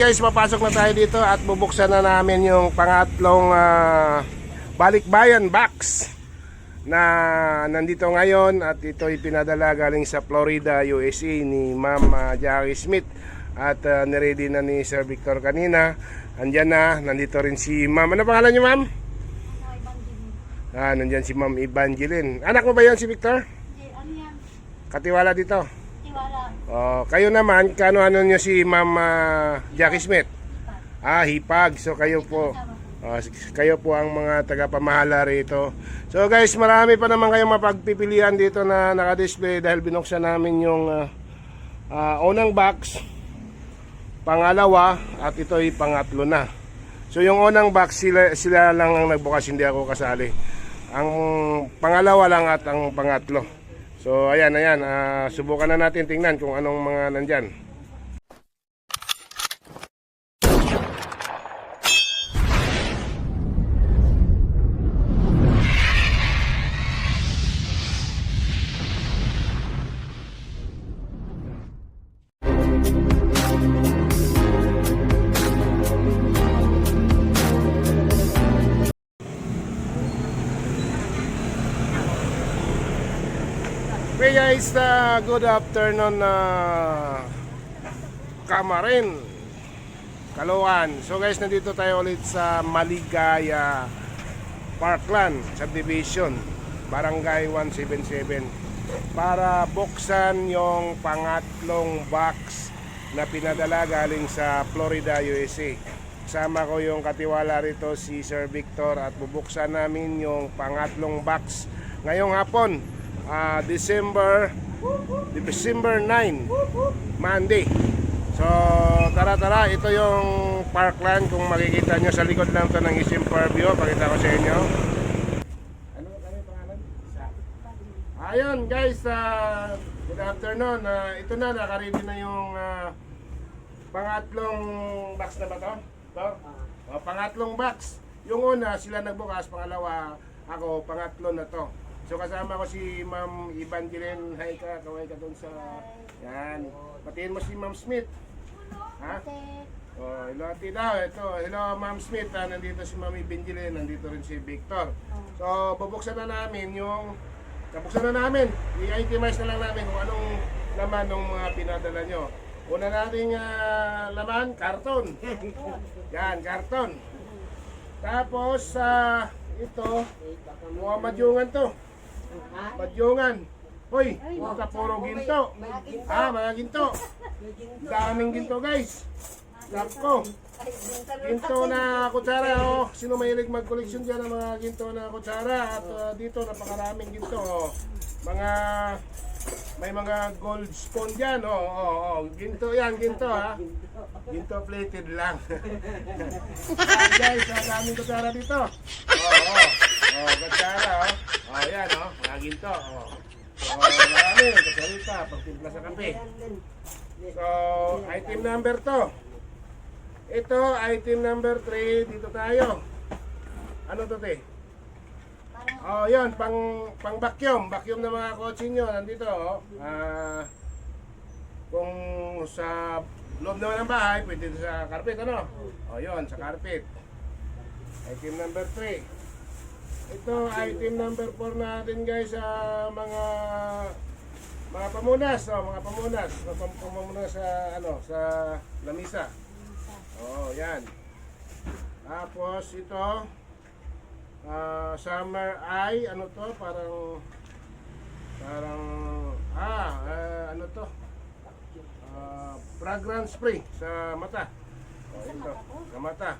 Guys, papasok na tayo dito at bubuksan na namin yung pangatlong balikbayan box na nandito ngayon, at ito ay pinadala galing sa Florida, USA ni Ma'am Jackie Smith, at niready na ni Sir Victor kanina. Andyan na, nandito rin si Ma'am. Ano pangalan niyo, Ma'am? Nandyan si Ma'am Evangeline. Anak mo ba yan si Victor? Ano yan? Katiwala dito. Tiwala. Kayo naman, kano-ano nyo si Ma'am Jackie Smith? Hipag. So kayo po ang mga tagapamahala rito. So guys, marami pa naman kayong mapagpipilian dito na naka-display dahil binuksan namin yung unang box, pangalawa, at ito ay pangatlo na. So yung unang box sila lang ang nagbukas, hindi ako kasali. Ang pangalawa lang at ang pangatlo. So ayan, subukan na natin tingnan kung anong mga nandyan. Hey guys, good afternoon Kamarin, Caloocan. So guys, nandito tayo ulit sa Maligaya Parkland Subdivision, Barangay 177, para buksan yung pangatlong box na pinadala galing sa Florida, USA. Kasama ko yung katiwala rito, si Sir Victor, at bubuksan namin yung pangatlong box ngayong hapon, December 9, Monday. So tara, ito yung Parkland. Kung makikita nyo sa likod lang to ng isim view, pakita ko sa inyo. Ano yung pangalan? Ayun guys, good afternoon. Ito na, nakaready na yung pangatlong box na ba to? Pangatlong box. Yung una sila nagbukas, pangalawa ako, pangatlo na to. So kasama ko si Ma'am Evangeline. Hi ka, kaway ka doon sa... Yan. Patiin mo si Ma'am Smith. Ha? Hello ati daw. Ito. Hello Ma'am Smith. Nandito si Ma'am Evangeline. Nandito rin si Victor. So bubuksan na namin yung... Kabuksan na namin. I-itemize na lang namin kung anong laman ng mga pinadala nyo. Una nating laman, karton. Yan, karton. Tapos ito, mga madyungan to. Madyungan. Hoy, ito puro ginto. Mga ginto. Daming ginto guys. Lapko. Ginto na kutsara. Sino mahilig mag-collection dyan ng mga ginto na kutsara? At dito napakaraming ginto. May mga gold spoon dyan. Ginto yan, ginto ha. Ginto plated lang. Guys, daming kutsara dito. Kutsara yan mga ginto. Marami, kasalita, pagtimpla sa kape. So, item number 2. Ito, item number 3, dito tayo. Ano to, te? Yun, pang vacuum ng mga kotse nyo, nandito. Kung sa loob naman ng bahay, pwede sa carpet, ano? Yun, sa carpet. Item number 3. Ito, item number 4 natin guys, sa mga pamunas, mga pamunas sa sa lamisa. Yan. Tapos ito, summer eye, ano to? Parang ano to? Fragrance spray sa mata. Ito, sa mata.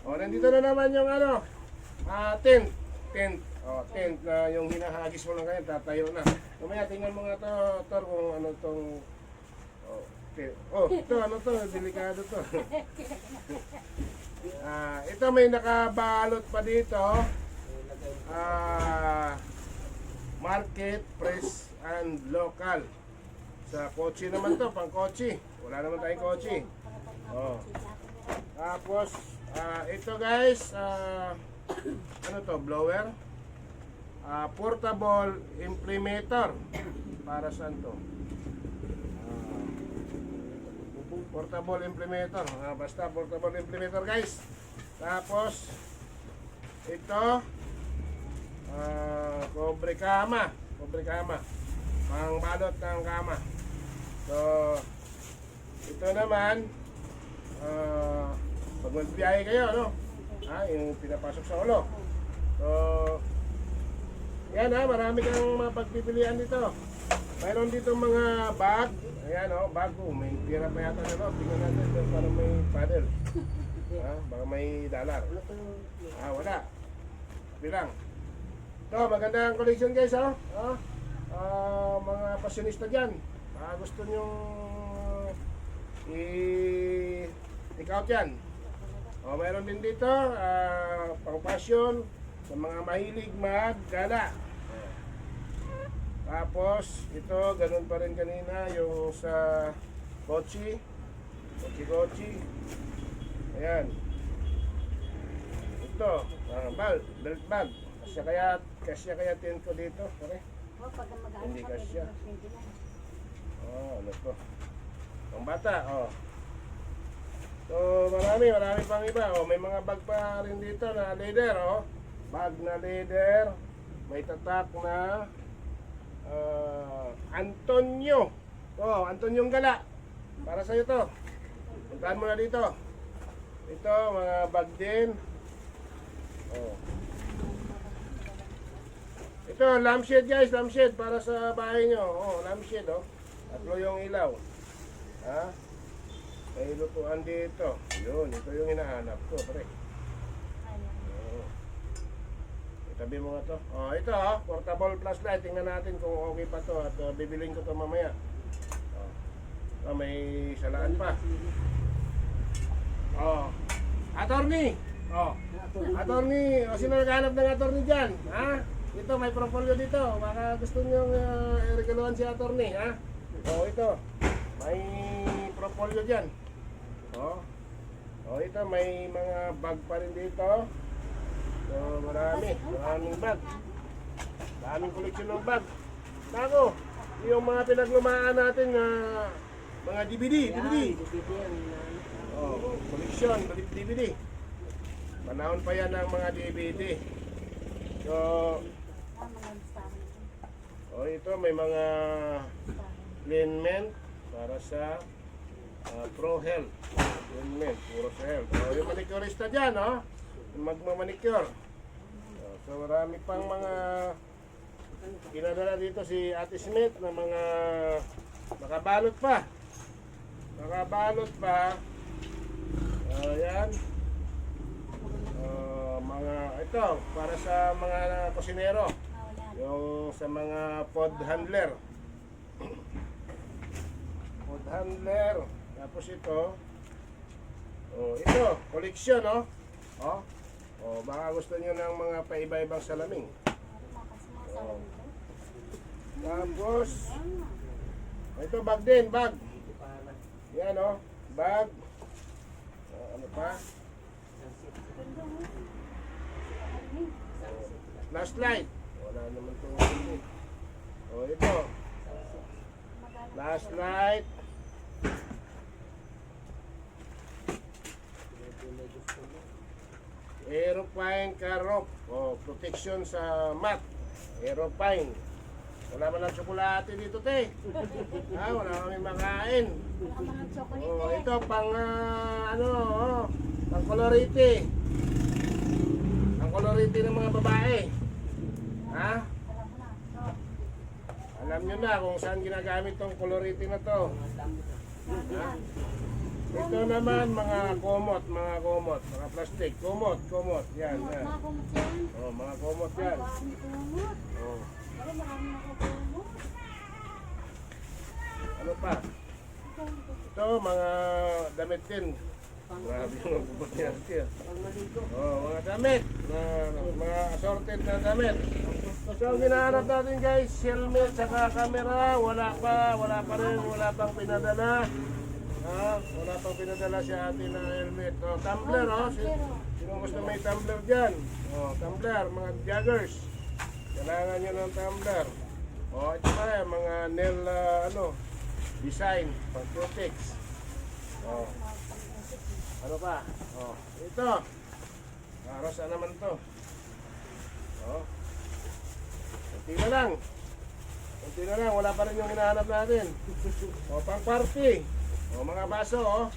Nandito na naman yung tent. Tent na yung hinahagis mo lang kayo, tatayo na. Mamaya tingnan mo nga to, Tor, kung ano tong... ito, ano to, delikado to. Ito may nakabalot pa dito. Market, press, and local. Sa kotse naman to, pang kotse. Wala naman tayong kotse. Tapos, ito guys, ano to, blower, portable imprimator. Para saan to? portable implementer. Basta portable implementer guys. Tapos ito cobre kama. Pang balot ng kama. So ito naman pag magbiyahe kayo, no? Yung pinapasok sa ulo. So yan marami kang mapagpipilian dito. Mayroon dito mga bag. Ayan bag. May pira pa yata na tingnan natin ito, parang may paddle. Baka may dollar. Wala. Bilang. Ito, magandang collection guys, mga pasyonista dyan. Gusto nyong i-take out yan. Mayroon din dito, pang fashion, sa mga mahilig maggala. Tapos, ito, ganun pa rin kanina, yung sa kotse. Ayan. Ito, belt bag. Kasya kaya tin ko dito, pare. Hindi kasya. Ano to? Pang bata, So, marami pang iba. May mga bag pa rin dito na leather, Bag na leather. May tatak na Antonio. Antonyong gala. Para sa'yo to. Puntahan mo na dito. Ito, mga bag din. Ito, lampshade guys, lampshade para sa bahay nyo. Lampshade, Tatlo yung ilaw. May lutuan dito. Yun, ito yung hinahanap ko, pre. Itabi mo nga to. Ito, portable flashlight. Tingnan natin kung okay pa to at bibiling ko to mamaya. May salaan pa. Attorney. Attorney, sino naghanap ng attorney dyan? Ito, may portfolio dito. Baka gusto nyo i-regaluhan si attorney, ito. May portfolio dyan. Ito, may mga bag pa rin dito. So, maraming bag. Daming koleksyon ng bag. Nako, yung mga pinaglumaan natin na mga DVD. Koleksyon, DVD. Panahon pa yan ng mga DVD. So, ito may mga liniment para sa Pro Health. Liniment, puro sa health. Yung manicurista dyan, yung magmamanicure. So, marami pang mga pinadala dito si Ate Smith na mga nakabalot pa. Ayan. Mga ito para sa mga kusinero. Yung sa mga pod handler. Tapos ito. Ito, koleksyon, baka gusto niyo ng mga paiba-ibang salamin. Tapos ito bag din, bag. Yan, bag. Ano pa? Flashlight. Wala naman itong hindi. Ito. Flashlight. Aeropine car rope. Protection sa mat. Aeropine. Wala man lang tsokolate dito, te. Wala kami makain. Ito pang pang kolorite. Ang kolorite ng mga babae. Alam nyo na kung saan ginagamit tong kolorite na to. Ito naman mga komot, mga plastic, komot, yan. Mga komot yan. Ano pa? Ito, mga damit din. Grabe yung bubot niya. Mga damit. Mga assorted na damit. So, ang ginahanap natin guys, helmet saka camera. Wala pang pinadala. Wala pang pinadala sa atin na helmet. Tumbler, sino gusto may tumbler dyan? Tumbler, mga joggers. Kailangan nyo ng tumbler. Ito pa mga nail, design, pang protects. Oh. Ano pa? Oh, ito. Para saan naman to? Oh. Kunti na lang. Kunti na lang, wala pa rin yung hinahanap natin. O, pang party. O, mga baso, o.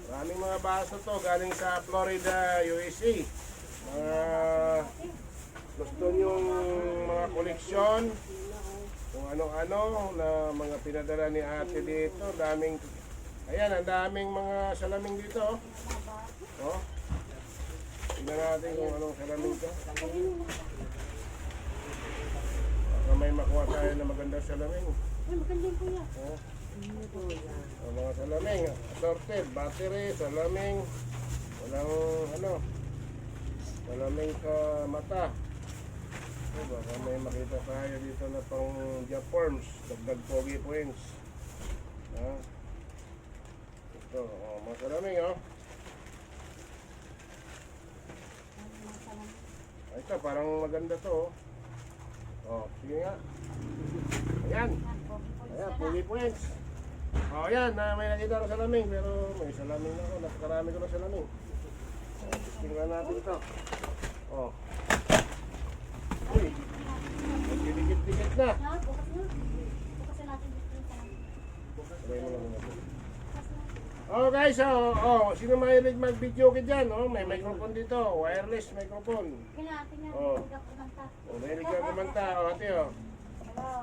Maraming mga baso to, galing sa Florida, USA. Mga gusto yung mga koleksyon, kung ano-ano na mga pinadala ni ate dito. Daming, ayan, ang daming mga salaming dito, o. O. Tingnan natin kung anong salaming to. May makuha tayo na magandang salaming. Ay, magandang kuya. Oh. Mga salaming, assorted, battery, salaming, walang ano, salaming sa mata. Baka may makita tayo dito na pang Japorms, dagdag pogi points. Ito, mga salaming, oh. Ito, parang maganda to, oh. Oh, sige nga. Ayan. Ayan, pogi points. Oh, ayan, may nakita ko salaming, pero may salaming na ako. Napakarami ko na salaming. Oh, testingnan natin ito. Oh. Uy. Magdidikit-dikit na. Bukas na. Bukas na natin dito yung tanong. Sabay mo lang natin. Oh guys, sino mahilig mag-video ka dyan? Oh, may microphone dito, wireless microphone. Tingnan, Oh. kumanta. Oh, mahilig ka kumanta, oh, ate, oh.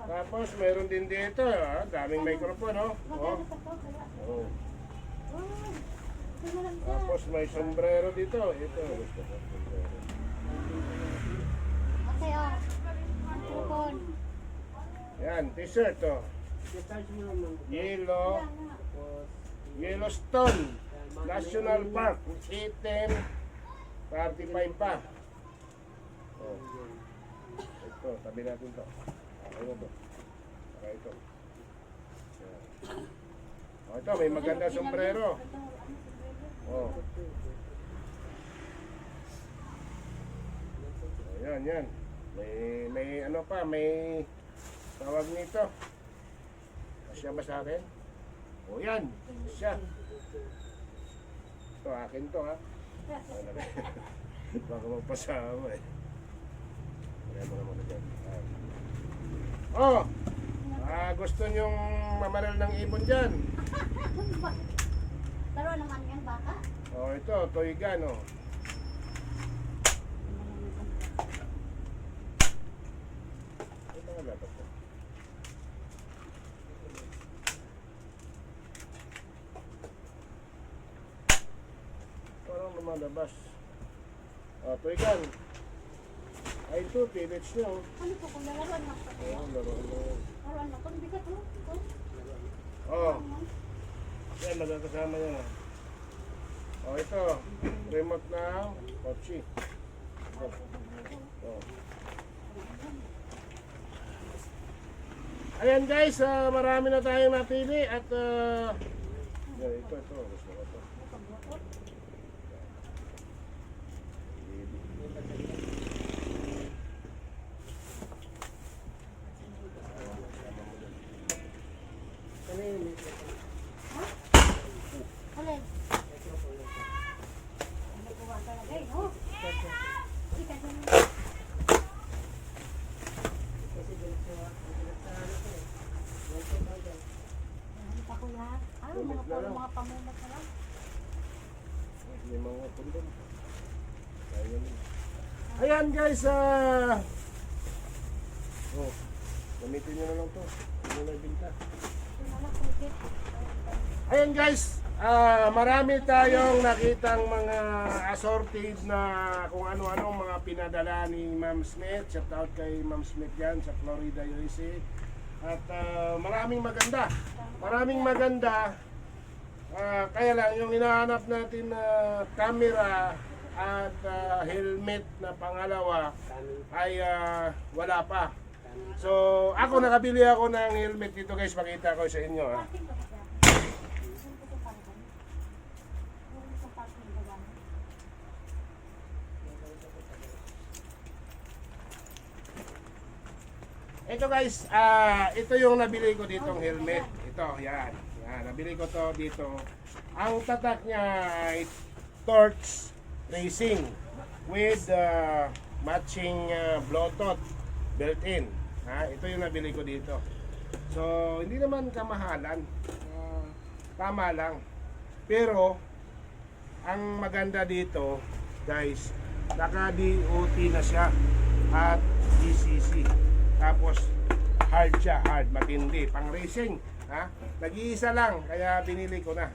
Tapos meron din dito, daming microphone, oh. Oh. Magkano pa to? Kaya. Oh. Wow. Tingnan lang dyan. Tapos may sombrero dito. Ito, gusto ko sombrero. Ate, oh. Microphone. Yan, t-shirt, oh. Yellow, Yellowstone National Park. Item 35 pa. Oh. Ito, tabi natin to. Ano to? Ito. Yan. Oh, ito, may maganda sombrero. Oh. Ayan, yan. May ano pa, may tawag nito. Kasya ba sa akin? O yan, siya. Ito, akin to, ha. Baka magpasama, eh. Kaya mo naman dyan. Oh! Gusto nyong mamaril ng ibon dyan. Laro naman yan, baka. Oh, ito, toy gun, oh. Ito nga dapat to. Parang lumalabas. Oh, toy gun. Ay, ito, pillage nyo. Ano po kung lalaroan lang pa? Oh, laruan mo. Lalaroan lang. Kung bigat mo. Ito. Oh, yan, magkakasama yan, oh. Oh, ito, remote na kotse. Ito. Oh. Ayan guys, marami na tayong napili at ito, gusto ko to. Alin? Ano po ba talaga eh, no? Ikat mo. Ano pa kuya? Mga pamumot na lang. May mga kundom. Ayan guys, oh, gamitin nyo na lang to. Hindi na ibinta. Ayan guys, marami tayong nakitang mga assorted na kung ano-ano mga pinadala ni Ma'am Smith. Shout out kay Ma'am Smith yan sa Florida, USA. At maraming maganda. Maraming maganda. Kaya lang yung hinahanap natin na camera at helmet na pangalawa ay wala pa. So ako nakabili ako ng helmet dito guys, pakita ko sa inyo. Ito guys, ito yung nabili ko ditong helmet. Ito, yan. Yan, nabili ko to dito. Ang tatak niya ay Torch Racing with matching Bluetooth built-in. Ito yung nabili ko dito. So, hindi naman kamahalan. Tama lang. Pero, ang maganda dito, guys, naka-DOT na siya at GCC. Tapos, hard siya, hard, matindi. Pang racing. Nag-iisa lang, kaya binili ko na.